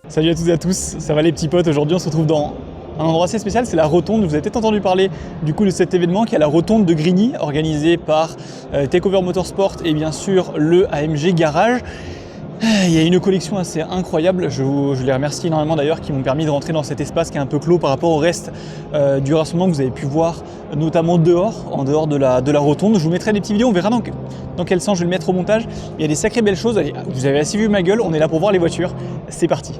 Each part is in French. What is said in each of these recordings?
Salut à toutes et à tous, ça va les petits potes? Aujourd'hui on se retrouve dans un endroit assez spécial, c'est la Rotonde. Vous avez peut-être entendu parler du coup de cet événement qui est la Rotonde de Grigny, organisé par Takeover Motorsport et bien sûr le AMG Garage. Il y a une collection assez incroyable, je les remercie énormément d'ailleurs qui m'ont permis de rentrer dans cet espace qui est un peu clos par rapport au reste du rassemblement que vous avez pu voir, notamment en dehors de la Rotonde. Je vous mettrai des petites vidéos, on verra dans quel sens je vais le mettre au montage. Il y a des sacrées belles choses. Allez, vous avez assez vu ma gueule, on est là pour voir les voitures, c'est parti.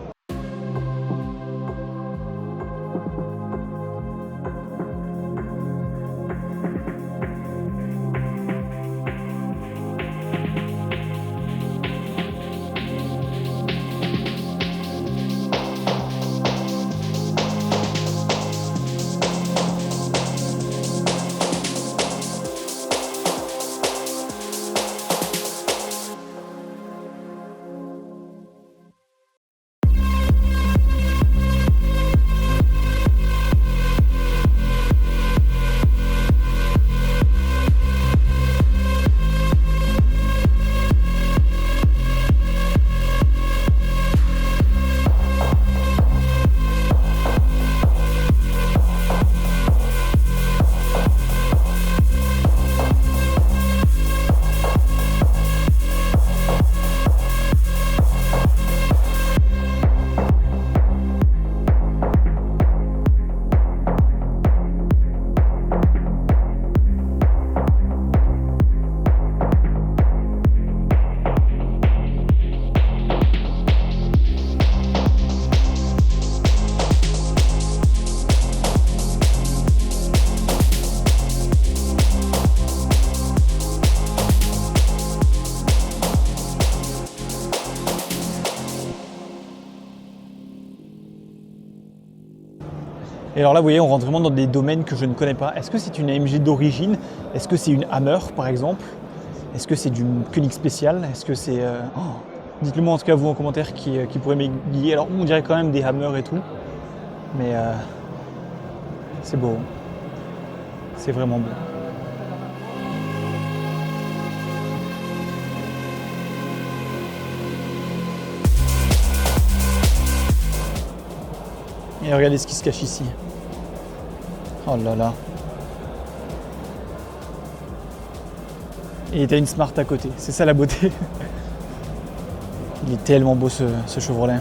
Et alors là, vous voyez, on rentre vraiment dans des domaines que je ne connais pas. Est-ce que c'est une AMG d'origine? Est-ce que c'est une Hammer, par exemple? Est-ce que c'est d'une Koenig spéciale? Est-ce que c'est... Dites-le moi en tout cas, vous, en commentaire, qui pourrait m'aiguiller. Alors, on dirait quand même des Hammer et tout. Mais c'est beau. C'est vraiment beau. Et regardez ce qui se cache ici. Oh là là. Et t'as une Smart à côté, c'est ça la beauté. Il est tellement beau ce Chevrolet.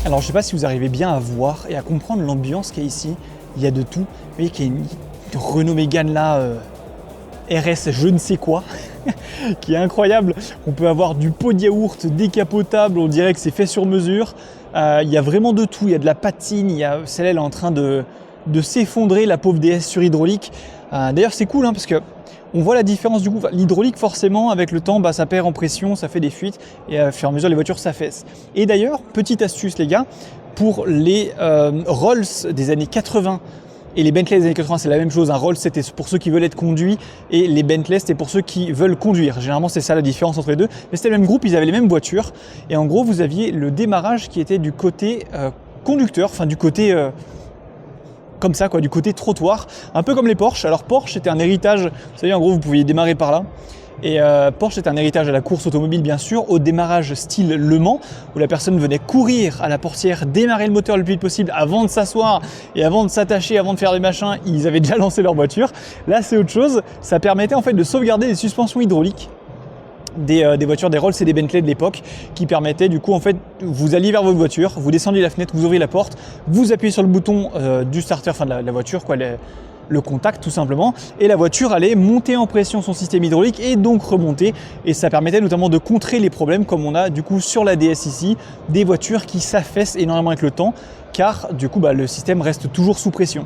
Alors je ne sais pas si vous arrivez bien à voir et à comprendre l'ambiance qu'il y a ici. Il y a de tout. Vous voyez qu'il y a une Renault Mégane là, RS je ne sais quoi, qui est incroyable. On peut avoir du pot de yaourt décapotable, on dirait que c'est fait sur mesure. Il y a vraiment de tout, il y a de la patine, celle-là elle est en train de s'effondrer, la pauvre DS sur hydraulique. D'ailleurs c'est cool parce que on voit la différence du coup. L'hydraulique forcément avec le temps ça perd en pression, ça fait des fuites et à fur et à mesure les voitures s'affaissent. Et d'ailleurs, petite astuce les gars, pour les Rolls des années 80 et les Bentley des années 80 c'est la même chose. Un Rolls c'était pour ceux qui veulent être conduits et les Bentley c'était pour ceux qui veulent conduire. Généralement c'est ça la différence entre les deux. Mais c'était le même groupe, ils avaient les mêmes voitures et en gros vous aviez le démarrage qui était du côté conducteur, enfin du côté... comme ça quoi, du côté trottoir, un peu comme les Porsche. Alors Porsche c'était un héritage, vous savez en gros vous pouviez démarrer par là. Et Porsche c'est un héritage à la course automobile bien sûr, au démarrage style Le Mans, où la personne venait courir à la portière, démarrer le moteur le plus vite possible avant de s'asseoir et avant de s'attacher, avant de faire des machins, ils avaient déjà lancé leur voiture. Là c'est autre chose, ça permettait en fait de sauvegarder les suspensions hydrauliques des voitures, des Rolls et des Bentley de l'époque, qui permettaient du coup en fait, vous alliez vers votre voiture, vous descendiez la fenêtre, vous ouvrez la porte, vous appuyez sur le bouton du starter, enfin de la voiture quoi, le contact tout simplement, et la voiture allait monter en pression son système hydraulique et donc remonter, et ça permettait notamment de contrer les problèmes comme on a du coup sur la DS ici, des voitures qui s'affaissent énormément avec le temps car du coup le système reste toujours sous pression.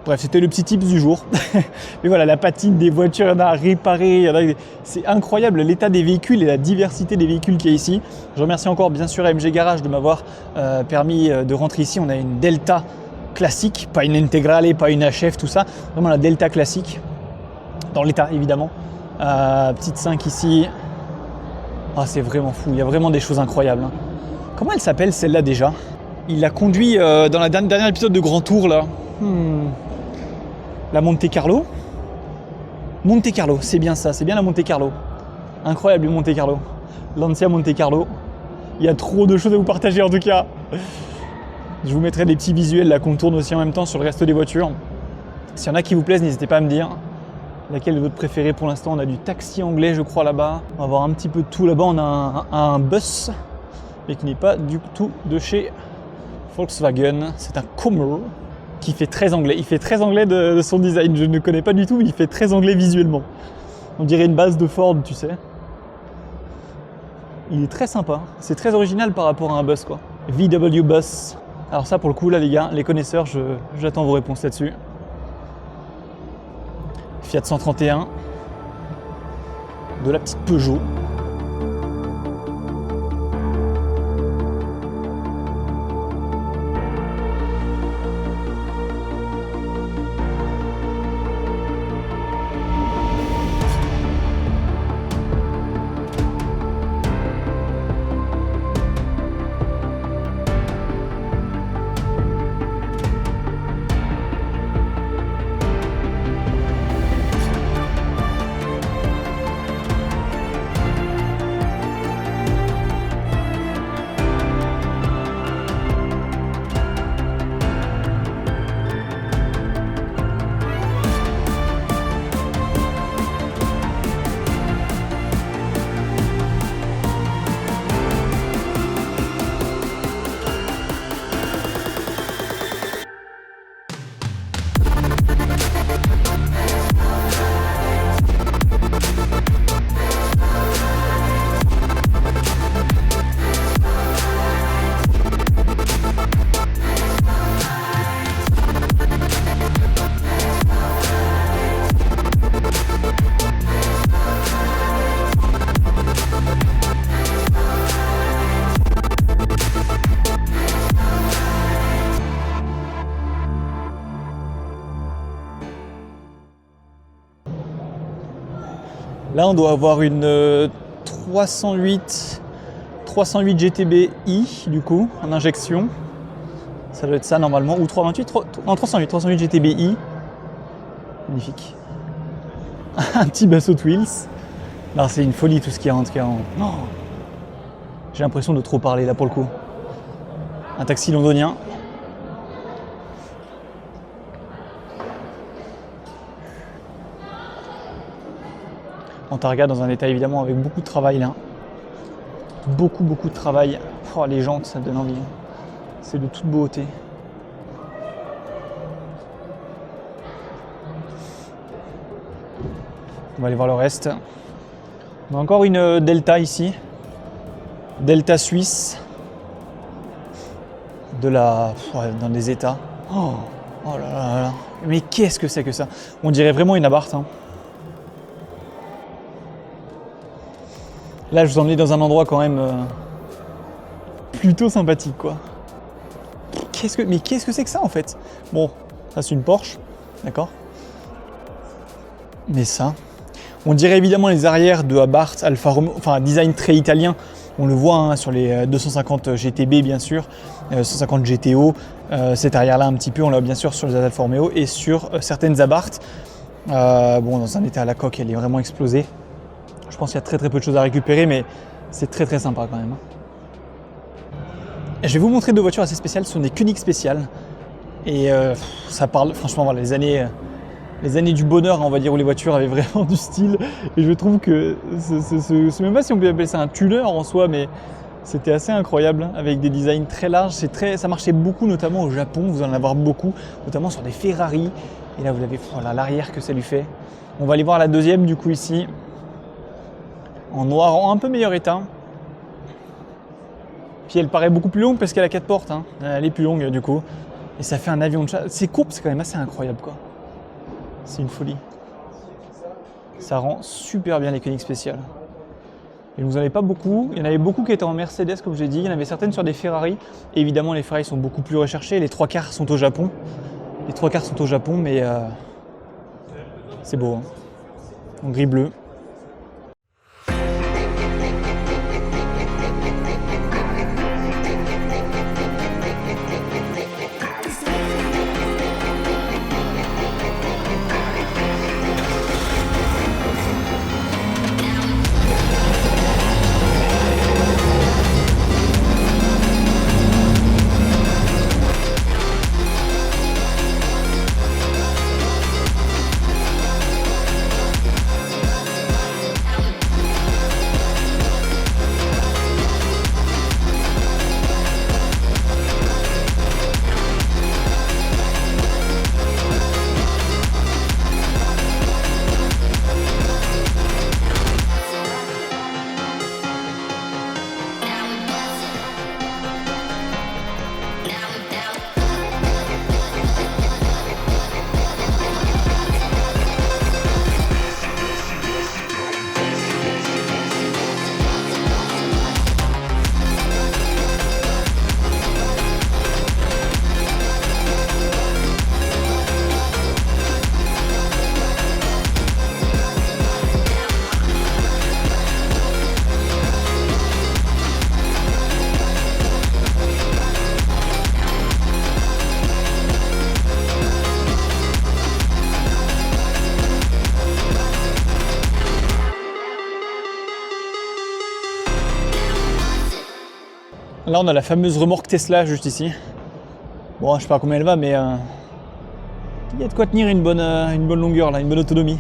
Bref, c'était le petit tips du jour. Mais voilà, la patine des voitures, il y en a à réparer. C'est incroyable l'état des véhicules et la diversité des véhicules qu'il y a ici. Je remercie encore bien sûr AMG Garage de m'avoir permis de rentrer ici. On a une Delta classique, pas une Integrale, pas une HF, tout ça. Vraiment la Delta classique, dans l'état évidemment. Petite 5 ici. Ah, c'est vraiment fou, il y a vraiment des choses incroyables. Comment elle s'appelle celle-là déjà? Il a conduit dans la dernière épisode de Grand Tour là. La Monte Carlo. Monte Carlo, c'est bien ça, c'est bien la Monte Carlo. Incroyable Monte Carlo. Lancia Monte Carlo. Il y a trop de choses à vous partager en tout cas. Je vous mettrai des petits visuels là qu'on tourne aussi en même temps sur le reste des voitures. S'il y en a qui vous plaisent, n'hésitez pas à me dire. Laquelle est votre préférée pour l'instant? On a du taxi anglais je crois là-bas. On va voir un petit peu de tout là-bas. On a un bus, mais qui n'est pas du tout de chez Volkswagen. C'est un Commer qui fait très anglais. Il fait très anglais de son design. Je ne connais pas du tout, mais il fait très anglais visuellement. On dirait une base de Ford, tu sais. Il est très sympa. C'est très original par rapport à un bus quoi. VW Bus. Alors ça pour le coup là les gars, les connaisseurs, j'attends vos réponses là-dessus. Fiat 131, de la petite Peugeot. Là, on doit avoir une 308 GTB-i, du coup, en injection. Ça doit être ça, normalement. Ou 308 GTB-i. Magnifique. Un petit Basso Wheels. Non, c'est une folie, tout ce qui rentre. Oh. J'ai l'impression de trop parler, là, pour le coup. Un taxi londonien. En Targa dans un état évidemment avec beaucoup de travail là. Beaucoup de travail. Oh, les jantes, ça donne envie. C'est de toute beauté. On va aller voir le reste. On a encore une Delta ici. Delta suisse. Dans des états. Oh là là. Mais qu'est-ce que c'est que ça? On dirait vraiment une Abarth. Hein. Là, je vous emmène dans un endroit quand même plutôt sympathique, quoi. Mais qu'est-ce que c'est que ça, en fait? Bon, ça, c'est une Porsche, d'accord? Mais ça, on dirait évidemment les arrières de Abarth, Alfa Romeo, enfin, design très italien. On le voit hein, sur les 250 GTB, bien sûr, 150 GTO. Cet arrière-là, un petit peu, on l'a bien sûr sur les Alfa Romeo et sur certaines Abarth. Bon, dans un état à la coque, elle est vraiment explosée. Je pense qu'il y a très peu de choses à récupérer, mais c'est très sympa quand même. Et je vais vous montrer deux voitures assez spéciales, ce sont des Koenig spéciales. Et ça parle, franchement, voilà, les années du bonheur, on va dire, où les voitures avaient vraiment du style. Et je trouve que, c'est même pas si on peut appeler ça un tuner en soi, mais c'était assez incroyable, avec des designs très larges. Ça marchait beaucoup, notamment au Japon, vous en allez avoir beaucoup, notamment sur des Ferrari. Et là, vous avez voilà, l'arrière que ça lui fait. On va aller voir la deuxième, du coup, ici. En noir, en un peu meilleur état. Puis elle paraît beaucoup plus longue parce qu'elle a 4 portes. Hein. Elle est plus longue du coup. Et ça fait un avion de chasse. C'est court, c'est quand même assez incroyable quoi. C'est une folie. Ça rend super bien les Koenig spéciales. Et vous n'en avez pas beaucoup. Il y en avait beaucoup qui étaient en Mercedes comme j'ai dit. Il y en avait certaines sur des Ferrari. Et évidemment les Ferrari sont beaucoup plus recherchées. Les 3/4 sont au Japon. Mais c'est beau. Hein. En gris bleu. Là, on a la fameuse remorque Tesla juste ici. Bon, je sais pas combien elle va, mais il y a de quoi tenir une bonne longueur, là, une bonne autonomie.